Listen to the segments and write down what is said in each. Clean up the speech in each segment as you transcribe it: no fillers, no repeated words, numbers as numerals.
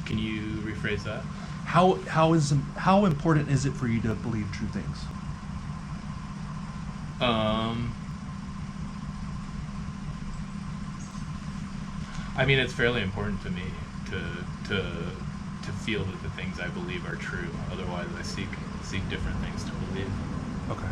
Can you rephrase that? How important is it for you to believe true things? I mean, it's fairly important to me to feel that the things I believe are true. Otherwise, I seek different things to believe. Okay.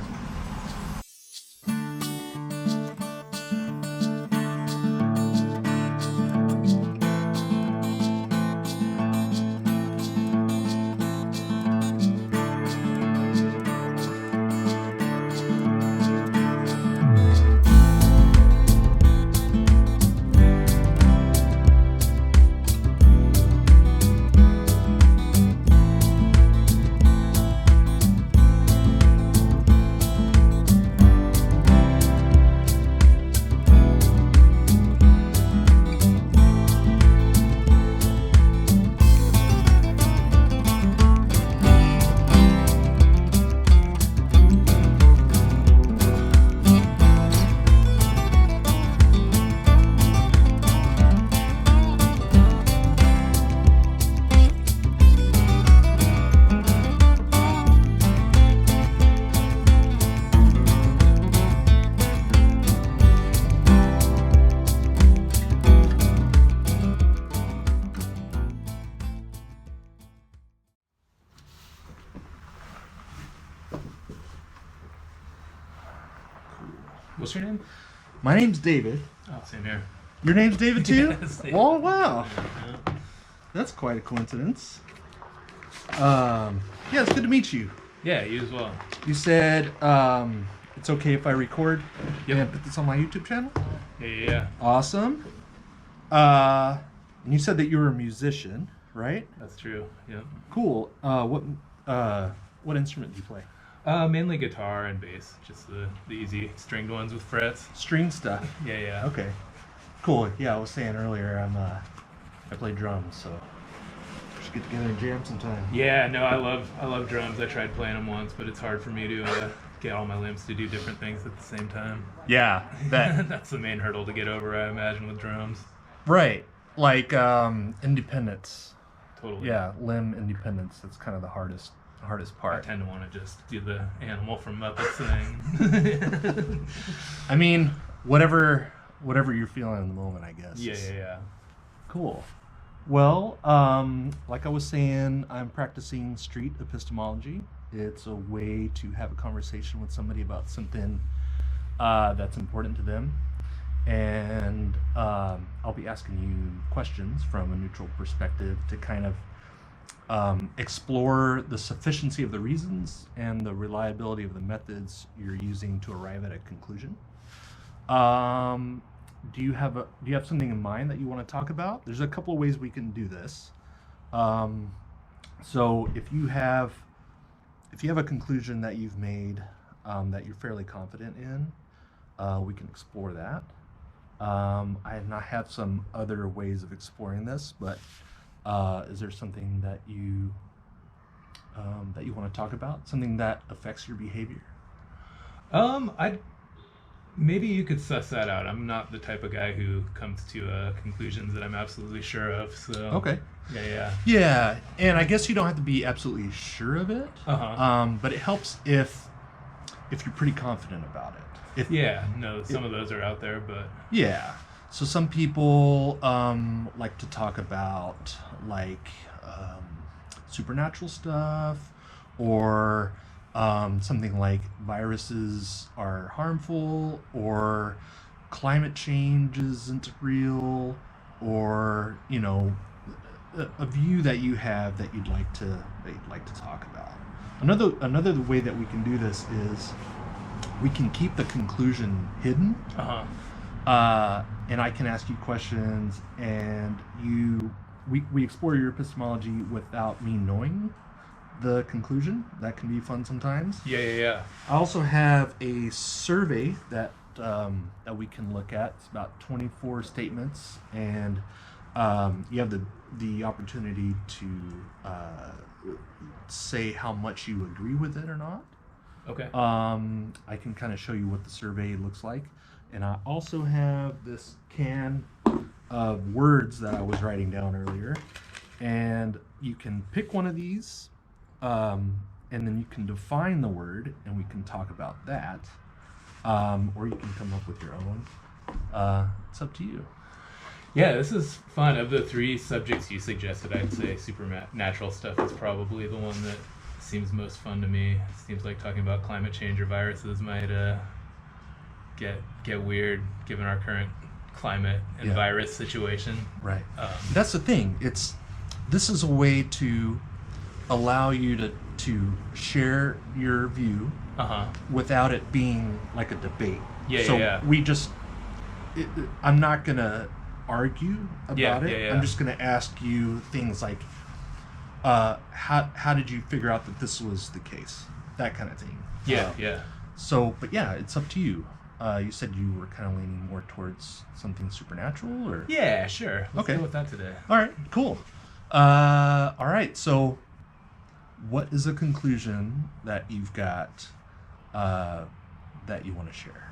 What's your name? My name's David. Oh, same here. Your name's David too? Yes, David. Oh, wow. Yeah. That's quite a coincidence. Yeah, it's good to meet you. Yeah, you as well. You said it's okay if I record Yep. and put this on my YouTube channel? Yeah. Awesome. And you said that you were a musician, right? That's true. Yeah. Cool. What instrument do you play? Mainly guitar and bass, just the easy stringed ones with frets. String stuff. Yeah. Okay. Cool. Yeah, I was saying earlier I play drums, so we should get together and jam sometime. Yeah, no, I love drums. I tried playing them once, but it's hard for me to get all my limbs to do different things at the same time. Yeah, that That's the main hurdle to get over, I imagine, with drums. right. Like independence. Totally. Yeah, limb independence. That's kind of the hardest I part. tend to want to just do the animal from Muppets thing. I mean, whatever you're feeling in the moment, I guess. Yeah. Cool. Well, like I was saying, I'm practicing street epistemology. It's a way to have a conversation with somebody about something that's important to them. And I'll be asking you questions from a neutral perspective to kind of explore the sufficiency of the reasons and the reliability of the methods you're using to arrive at a conclusion. Do you have something in mind that you want to talk about? There's a couple of ways we can do this. So if you have a conclusion that you've made that you're fairly confident in, we can explore that. I have some other ways of exploring this, but is there something that you want to talk about? Something that affects your behavior? Maybe you could suss that out. I'm not the type of guy who comes to conclusions that I'm absolutely sure of. So Okay. Yeah. And I guess you don't have to be absolutely sure of it. But it helps if you're pretty confident about it. Some of those are out there, but Yeah. So some people like to talk about supernatural stuff, or something like viruses are harmful, or climate change isn't real, or a view that you have that you'd like to talk about. Another way that we can do this is we can keep the conclusion hidden. And I can ask you questions, and we explore your epistemology without me knowing the conclusion. That can be fun sometimes. Yeah. I also have a survey that we can look at. It's about 24 statements, and you have the opportunity to say how much you agree with it or not. Okay. I can kind of show you what the survey looks like. And I also have this can of words that I was writing down earlier. and you can pick one of these, and then you can define the word, and we can talk about that, or you can come up with your own. It's up to you. Yeah, this is fun. Of the three subjects you suggested, I'd say supernatural stuff is probably the one that seems most fun to me. It seems like talking about climate change or viruses might get weird given our current climate and virus situation. Right. That's the thing. This is a way to allow you to share your view without it being like a debate. I'm not gonna argue about it. I'm just gonna ask you things like, how did you figure out that this was the case? That kind of thing. So, but yeah, it's up to you. You said you were kind of leaning more towards something supernatural, or? Yeah, sure. Let's go with that today. All right, cool. All right, so what is a conclusion that you've got that you want to share?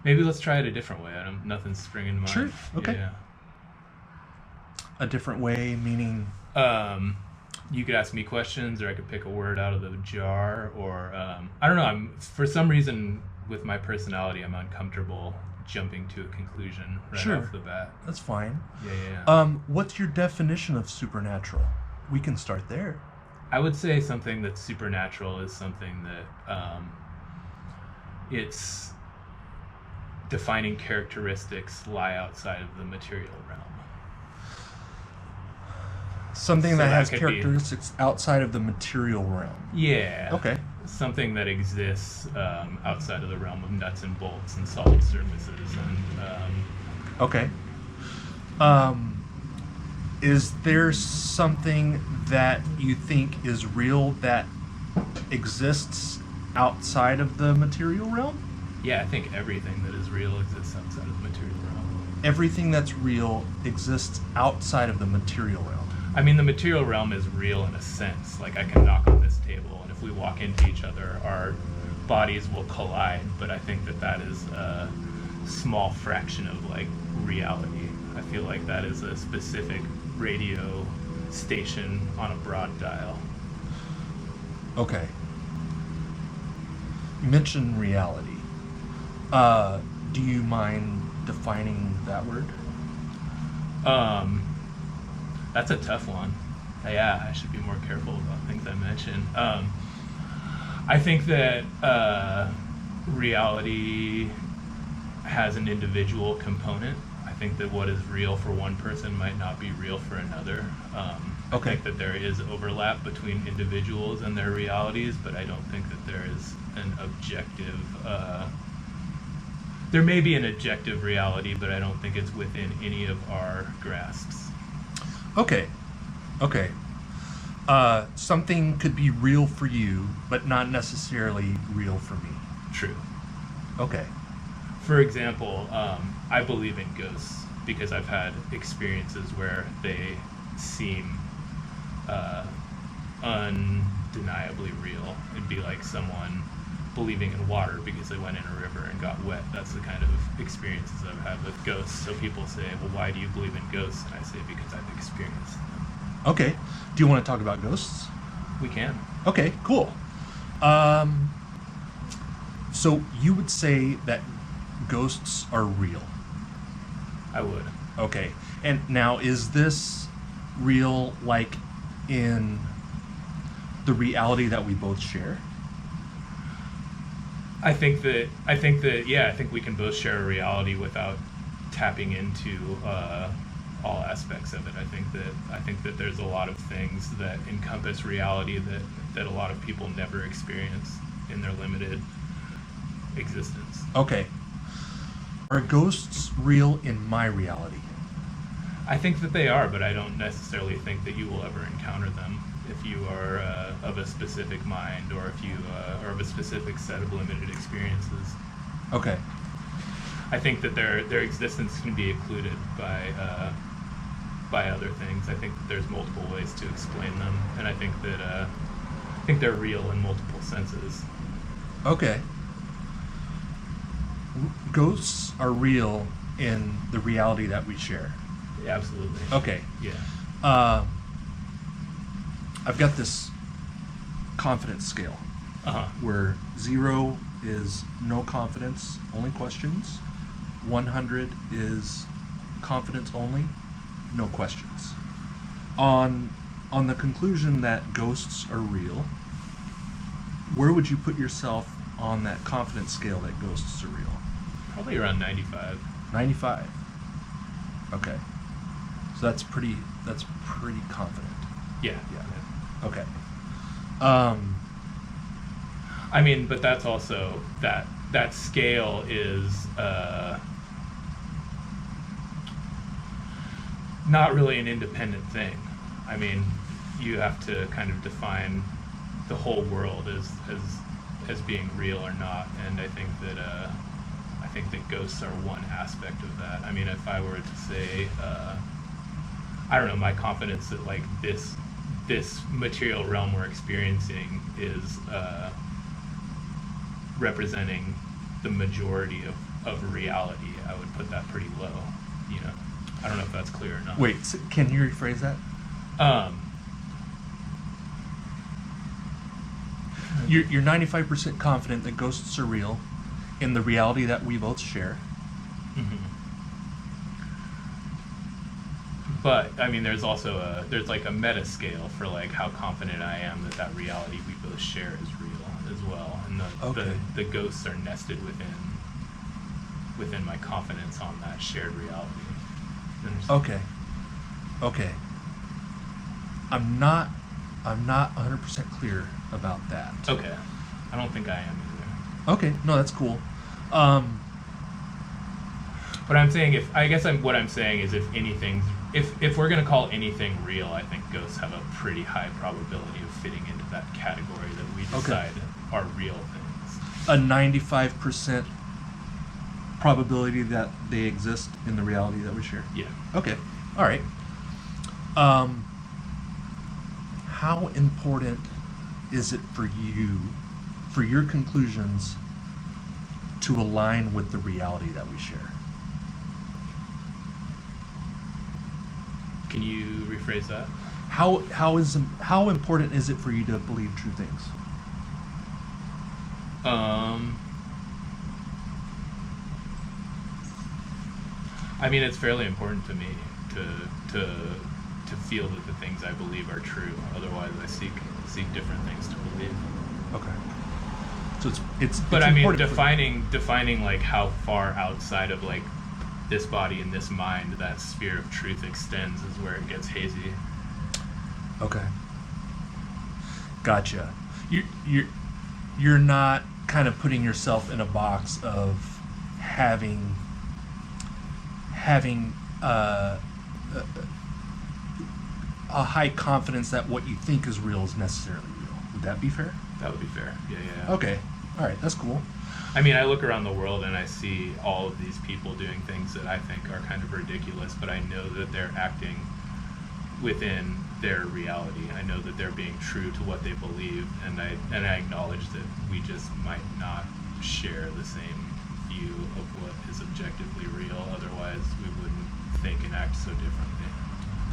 Maybe let's try it a different way. Nothing's springing to mind. Sure. Okay. Yeah. A different way, meaning? You could ask me questions, or I could pick a word out of the jar, or I don't know. For some reason, with my personality, I'm uncomfortable jumping to a conclusion right off the bat. That's fine. Yeah. What's your definition of supernatural? We can start there. I would say something that's supernatural is something that its defining characteristics lie outside of the material realm. Something that has characteristics outside of the material realm. Yeah. Okay. Something that exists outside of the realm of nuts and bolts and solid surfaces. And okay. Is there something that you think is real that exists outside of the material realm? Yeah, I think everything that is real exists outside of the material realm. Everything that's real exists outside of the material realm. I mean, the material realm is real in a sense. Like, I can knock on this table, and if we walk into each other, our bodies will collide. But I think that is a small fraction of, like, reality. I feel like that is a specific radio station on a broad dial. Okay. You mentioned reality. Do you mind defining that word? That's a tough one. Yeah, I should be more careful about things I mention. I think that reality has an individual component. I think that what is real for one person might not be real for another. I think that there is overlap between individuals and their realities, but I don't think that there is an objective... there may be an objective reality, but I don't think it's within any of our grasps. Okay. Something could be real for you, but not necessarily real for me. True. Okay. For example, I believe in ghosts because I've had experiences where they seem undeniably real. It'd be like someone believing in water because they went in a river and got wet. That's the kind of experiences I've had with ghosts. So people say, well, why do you believe in ghosts? And I say, because I've experienced them. Okay. Do you want to talk about ghosts? We can. Okay, cool. So you would say that ghosts are real? I would. Okay. And now, is this real, like, in the reality that we both share? I think we can both share a reality without tapping into all aspects of it. I think that there's a lot of things that encompass reality that a lot of people never experience in their limited existence. Okay. Are ghosts real in my reality? I think that they are, but I don't necessarily think that you will ever encounter them if you are of a specific mind, or if you are of a specific set of limited experiences. Okay. I think that their existence can be occluded by other things. I think that there's multiple ways to explain them, and I think that they're real in multiple senses. Okay. Ghosts are real in the reality that we share. Yeah, absolutely. Okay. Yeah. I've got this confidence scale Uh-huh. where 0 is no confidence, only questions. 100 is confidence only, no questions. On the conclusion that ghosts are real, where would you put yourself on that confidence scale that ghosts are real? Probably around 95. 95. Okay. So that's pretty confident. Yeah. Yeah. Okay. I mean, but that's also that scale is not really an independent thing. I mean, you have to kind of define the whole world as being real or not, and I think that ghosts are one aspect of that. I mean, if I were to say, I don't know, my confidence that like this material realm we're experiencing is representing the majority of reality, I would put that pretty low. You know, I don't know if that's clear or not. Wait, can you rephrase that? You're 95% confident that ghosts are real in the reality that we both share. Mm-hmm. But I mean, there's also there's like a meta scale for like how confident I am that reality we both share is real as well, and the ghosts are nested within my confidence on that shared reality. Okay. I'm not 100% clear about that. Okay. I don't think I am either. Okay, no, that's cool. But I'm saying what I'm saying is if we're gonna call anything real, I think ghosts have a pretty high probability of fitting into that category that we decide are real things. A 95% probability that they exist in the reality that we share? Yeah. Okay, all right. How important is it for you, for your conclusions, to align with the reality that we share? Can you rephrase that? How important is it for you to believe true things? I mean, it's fairly important to me to feel that the things I believe are true. Otherwise, I seek different things to believe. Okay. So it's But I mean, important defining like how far outside of like this body and this mind that sphere of truth extends is where it gets hazy. Okay. Gotcha. You're not kind of putting yourself in a box of having a high confidence that what you think is real is necessarily real. Would that be fair? That would be fair. Yeah. Okay. All right. That's cool. I mean, I look around the world and I see all of these people doing things that I think are kind of ridiculous, but I know that they're acting within their reality. I know that they're being true to what they believe, and I acknowledge that we just might not share the same view of what is objectively real. Otherwise, we wouldn't think and act so differently.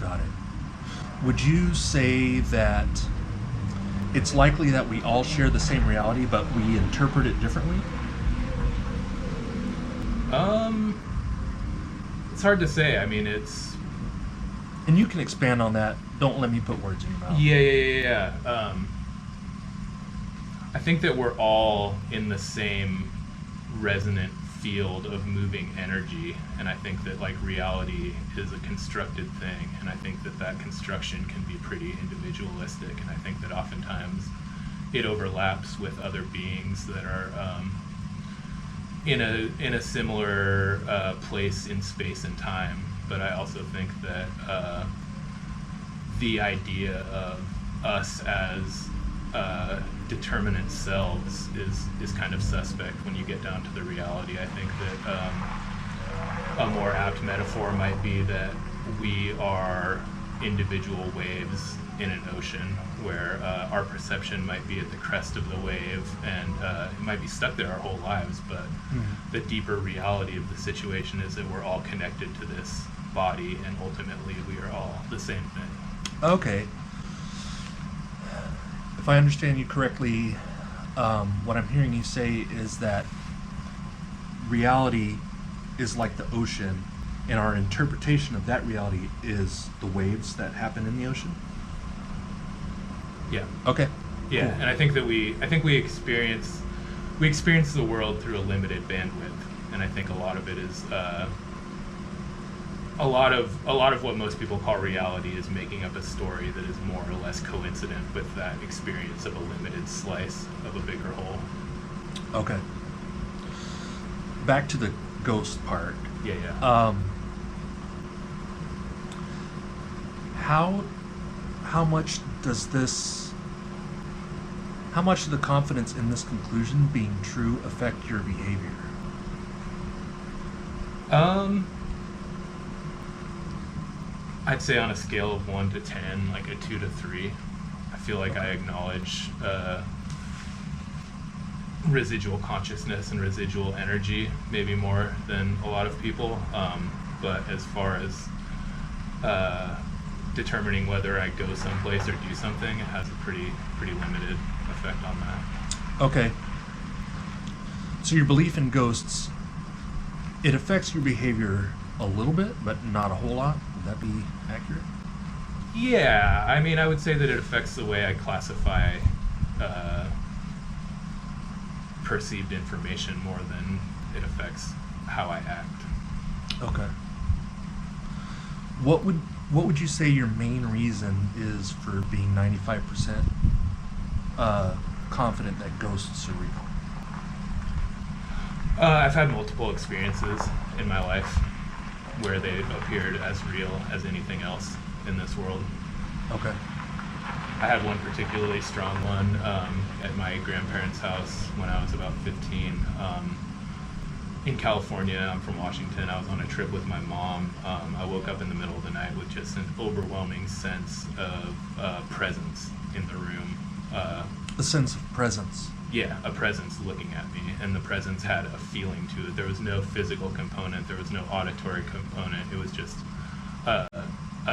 Got it. Would you say that it's likely that we all share the same reality, but we interpret it differently? It's hard to say. I mean, And you can expand on that. Don't let me put words in your mouth. Yeah. I think that we're all in the same resonant field of moving energy, and I think that like reality is a constructed thing, and I think that construction can be pretty individualistic, and I think that oftentimes it overlaps with other beings that are in a similar place in space and time. But I also think that the idea of us as determinate selves is kind of suspect when you get down to the reality. I think that a more apt metaphor might be that we are individual waves in an ocean where our perception might be at the crest of the wave, and it might be stuck there our whole lives, but the deeper reality of the situation is that we're all connected to this body, and ultimately we are all the same thing. Okay. If I understand you correctly, what I'm hearing you say is that reality is like the ocean, and our interpretation of that reality is the waves that happen in the ocean? Yeah. Okay. Yeah, Cool. and I think that we experience the world through a limited bandwidth, and I think a lot of it is a lot of what most people call reality is making up a story that is more or less coincident with that experience of a limited slice of a bigger whole. Okay. Back to the ghost part. Yeah. How much does the confidence in this conclusion being true affect your behavior? I'd say on a scale of 1 to 10, like a 2 to 3. I feel like I acknowledge residual consciousness and residual energy, maybe more than a lot of people. But as far as determining whether I go someplace or do something, it has a pretty limited effect on that. Okay. So your belief in ghosts, it affects your behavior a little bit, but not a whole lot. Would that be accurate? Yeah, I mean, I would say that it affects the way I classify perceived information more than it affects how I act. Okay. What would you say your main reason is for being 95% confident that ghosts are real? I've had multiple experiences in my life where they appeared as real as anything else in this world. Okay. I had one particularly strong one at my grandparents' house when I was about 15. In California, I'm from Washington. I was on a trip with my mom. I woke up in the middle of the night with just an overwhelming sense of presence in the room. A sense of presence. Yeah, a presence looking at me, and the presence had a feeling to it. There was no physical component, there was no auditory component. It was just a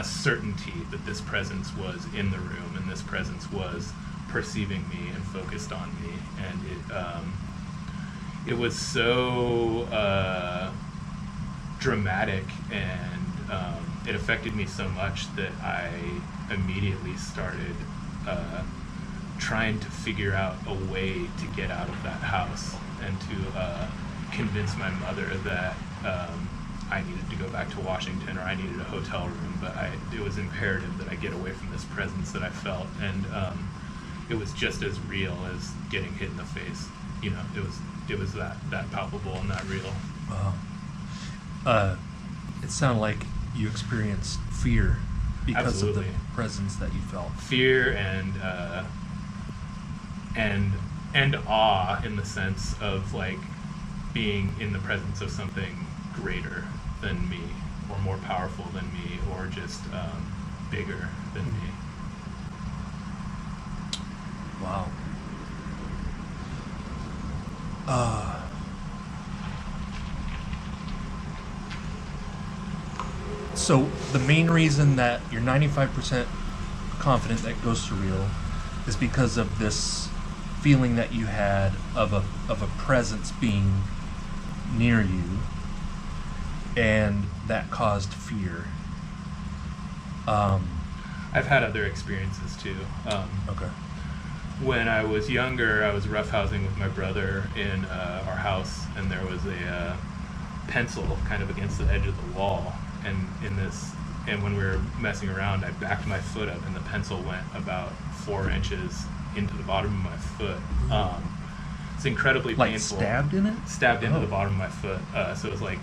certainty that this presence was in the room, and this presence was perceiving me and focused on me, and it was so dramatic, and it affected me so much that I immediately started trying to figure out a way to get out of that house and to convince my mother that I needed to go back to Washington, or I needed a hotel room, but it was imperative that I get away from this presence that I felt, and it was just as real as getting hit in the face. You know, it was that palpable and that real. It sounded like you experienced fear because Absolutely. of the presence that you felt. Fear and awe, in the sense of like being in the presence of something greater than me, or more powerful than me, or just bigger than me. Wow. So the main reason that you're 95% confident that ghosts are real is because of this feeling that you had of a presence being near you, and that caused fear. I've had other experiences too. Okay. When I was younger, I was roughhousing with my brother in our house, and there was a pencil kind of against the edge of the wall, and when we were messing around, I backed my foot up, and the pencil went about 4 inches into the bottom of my foot. It's incredibly Like painful. stabbed in it? Stabbed into the bottom of my foot. So it was like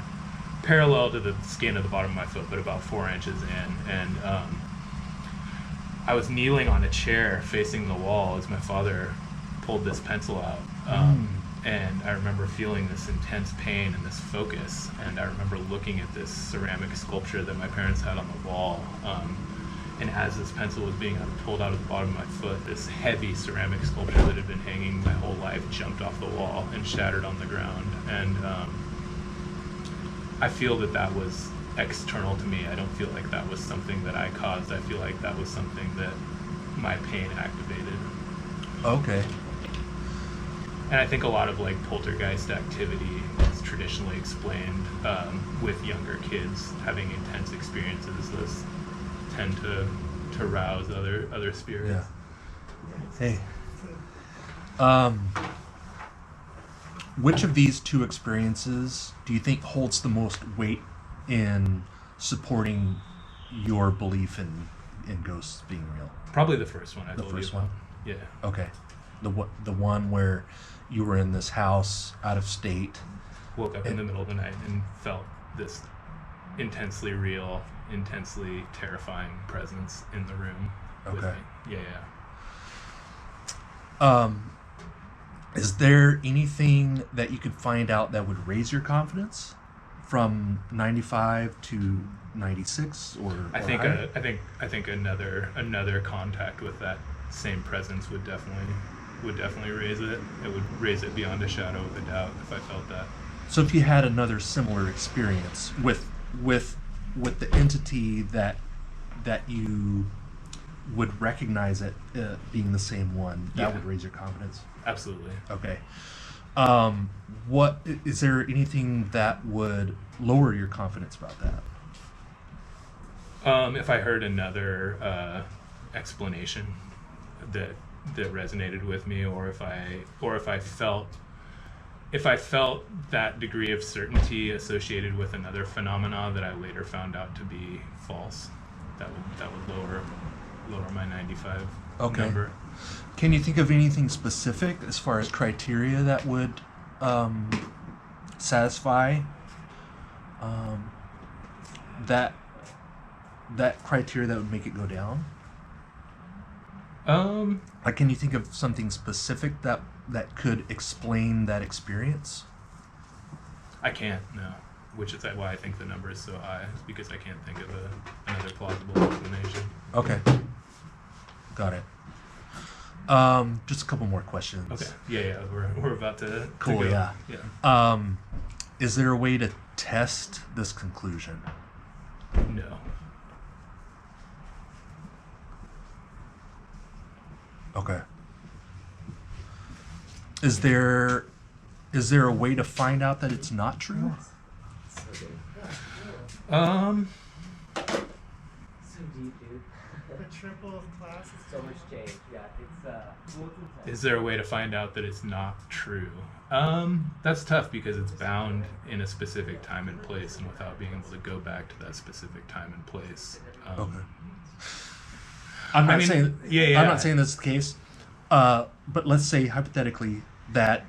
parallel to the skin of the bottom of my foot, but about 4 inches in. And I was kneeling on a chair facing the wall as my father pulled this pencil out. And I remember feeling this intense pain and this focus. And I remember looking at this ceramic sculpture that my parents had on the wall. And as this pencil was being pulled out of the bottom of my foot, this heavy ceramic sculpture that had been hanging my whole life jumped off the wall and shattered on the ground. And I feel that was external to me. I don't feel like that was something that I caused. I feel like that was something that my pain activated. Okay. And I think a lot of like poltergeist activity is traditionally explained with younger kids having intense experiences. Those tend to rouse other spirits. Yeah. Hey. Which of these two experiences do you think holds the most weight in supporting your belief in ghosts being real? Probably the first one. The first one? Yeah. Okay. The one where you were in this house out of state. Woke up in the middle of the night and felt this intensely real, intensely terrifying presence in the room with Okay. me. Yeah. Is there anything that you could find out that would raise your confidence from 95 to 96 or I think higher? I think another contact with that same presence would definitely raise it. It would raise it beyond a shadow of a doubt if I felt that. So if you had another similar experience with the entity that you would recognize it being the same one, that would raise your confidence. Absolutely. Okay. What is there anything that would lower your confidence about that? If I heard another explanation that resonated with me, or if I felt that degree of certainty associated with another phenomena that I later found out to be false, that would lower my 95 number. Can you think of anything specific as far as criteria that would satisfy that criteria that would make it go down? Like, can you think of something specific that could explain that experience? I can't, no. Which is why I think the number is so high, is because I can't think of another plausible explanation. Okay. Got it. Just a couple more questions. Okay. Yeah. We're about to Cool. go. Yeah. Is there a way to test this conclusion? No. Okay. Is there a way to find out that it's not true? So deep, dude. The triple of classes. So much change. Yeah, it's Is there a way to find out that it's not true? That's tough because it's bound in a specific time and place, and without being able to go back to that specific time and place. Okay. I'm not saying. Yeah. I'm not saying that's the case. But let's say hypothetically that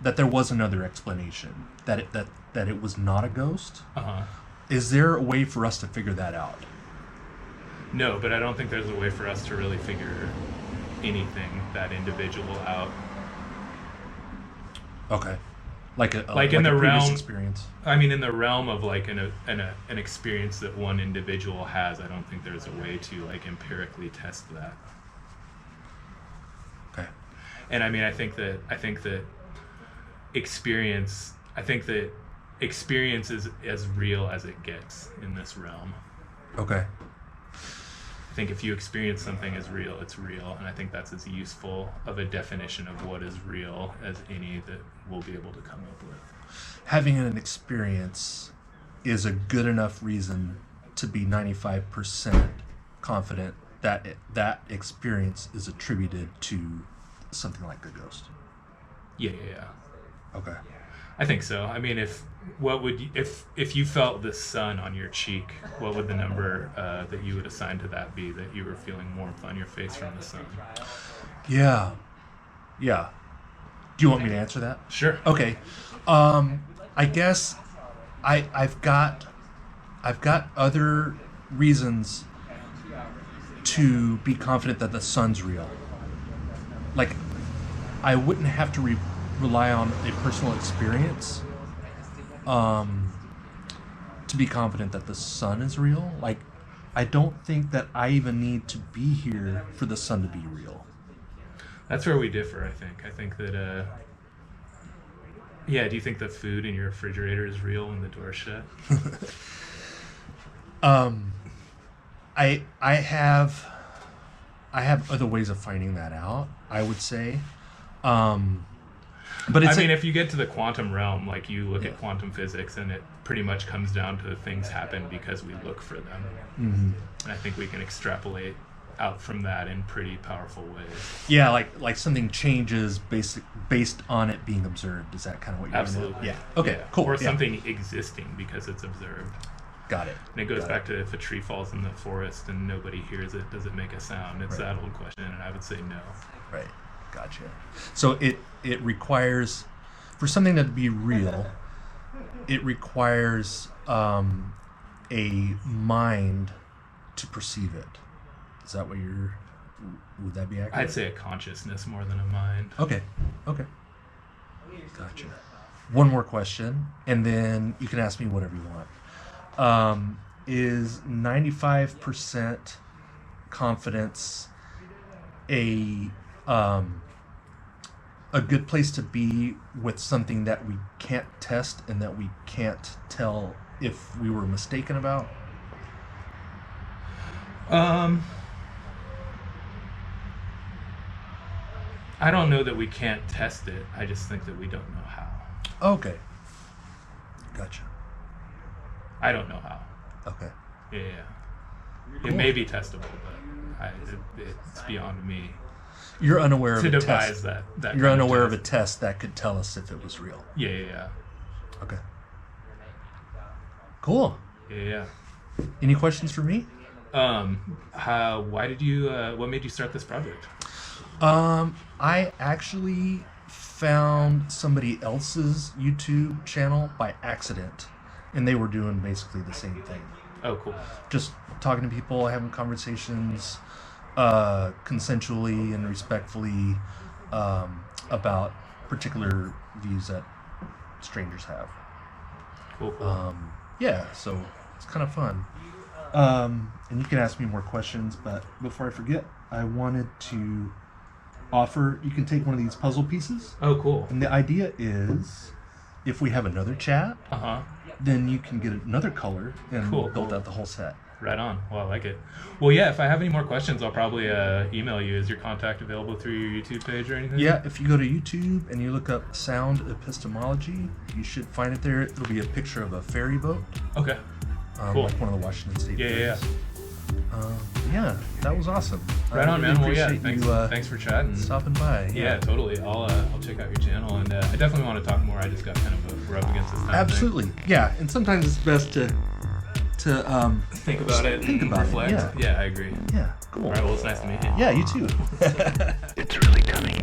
there was another explanation, that it was not a ghost. Uh-huh. Is there a way for us to figure that out? No, but I don't think there's a way for us to really figure anything that individual out. Okay. Like in the previous realm experience. I mean, in the realm of like an experience that one individual has, I don't think there's a way to like empirically test that. Okay. And I mean, I think that experience is as real as it gets in this realm. Okay. I think if you experience something as real, it's real, and I think that's as useful of a definition of what is real as any that we'll be able to come up with. Having an experience is a good enough reason to be 95% confident that that experience is attributed to something like a ghost. Yeah. Okay. I think so. I mean, if you felt the sun on your cheek, what would the number that you would assign to that be, that you were feeling warmth on your face from the sun? Yeah. Do you want me to answer that? Sure. Okay. I guess I've got other reasons to be confident that the sun's real. Like, I wouldn't have to rely on a personal experience to be confident that the sun is real. Like, I don't think that I even need to be here for the sun to be real. That's where we differ, I think. I think that, do you think the food in your refrigerator is real when the door's shut? I have other ways of finding that out, I would say. But it's if you get to the quantum realm, like you look at quantum physics, and it pretty much comes down to things happen because we look for them. Mm-hmm. And I think we can extrapolate out from that in pretty powerful ways. Yeah, like something changes based on it being observed. Is that kind of what you're Absolutely. Getting at? Yeah. Okay. Yeah. Cool. Or yeah. something existing because it's observed. Got it. And it goes back to if a tree falls in the forest and nobody hears it, does it make a sound? It's that old question, and I would say no. Right. Gotcha. So it requires, for something to be real, it requires a mind to perceive it. Is that what would that be accurate? I'd say a consciousness more than a mind. Okay. Gotcha. One more question, and then you can ask me whatever you want. Is 95% confidence a good place to be with something that we can't test and that we can't tell if we were mistaken about? I don't know that we can't test it. I just think that we don't know how. Okay. Gotcha. I don't know how. Okay. Yeah. It may be testable, but it's beyond me You're unaware of to a devise test. that. You're kind unaware of a test. test that could tell us if it was real. Yeah. Okay. Cool. Yeah. Any questions for me? Why did you? What made you start this project? I actually found somebody else's YouTube channel by accident, and they were doing basically the same thing. Oh, cool. Just talking to people, having conversations, consensually and respectfully, about particular views that strangers have. Cool. Yeah, so it's kind of fun. And you can ask me more questions, but before I forget, I wanted to offer, you can take one of these puzzle pieces, Oh, cool. and the idea is, if we have another chat, then you can get another color and Cool, build cool. out the whole set. Right on. Well, I like it. Well, yeah, if I have any more questions, I'll probably email you. Is your contact available through your YouTube page or anything? Yeah, if you go to YouTube and you look up Sound Epistemology, you should find it there. It'll be a picture of a ferry boat, Okay. Cool. like one of the Washington State Yeah. ferries. Yeah, that was awesome. Right I on, really man. Well, yeah, appreciate thanks, you, thanks for chatting. stopping by. Yeah, totally. I'll check out your channel, and I definitely want to talk more. I just got kind of we're up against this time. Absolutely. Yeah, and sometimes it's best to Think about it. Think and about it, reflect. yeah. I agree. yeah, cool. All right. Well, it's nice to meet you. Yeah, you too. It's really coming